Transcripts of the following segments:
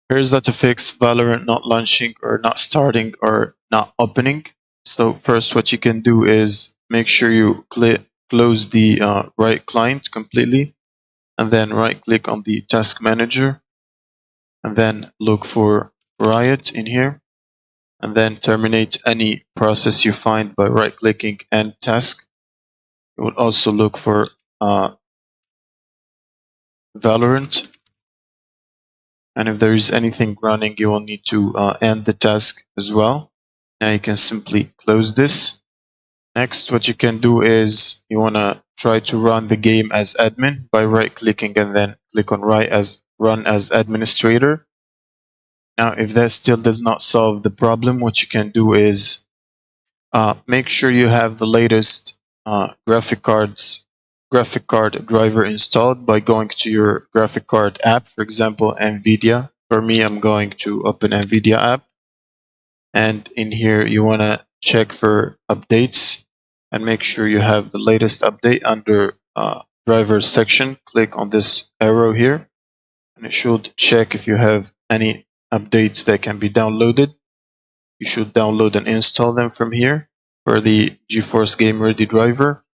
Here's how to fix Valorant not launching or not starting or not opening. So first what you can do is make sure you close the right client completely, and then right click on the task manager, and then look for Riot in here, and then terminate any process you find by right clicking end task. You would also look for Valorant, and if there is anything running, you will need to end the task as well. Now you can simply close this. Next, what you can do is you want to try to run the game as admin by right clicking and then click on run as administrator. Now, if that still does not solve the problem, what you can do is make sure you have the latest graphic card driver installed by going to your graphic card app, for example, NVIDIA. For me, I'm going to open NVIDIA app, and in here you want to check for updates and make sure you have the latest update under drivers section. Click on this arrow here, and it should check if you have any updates that can be downloaded. You should download and install them from here for the GeForce Game Ready driver.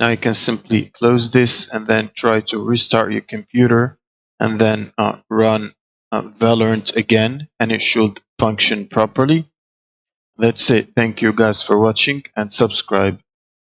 Now you can simply close this and then try to restart your computer and then run Valorant again, and it should function properly. That's it. Thank you guys for watching, and subscribe.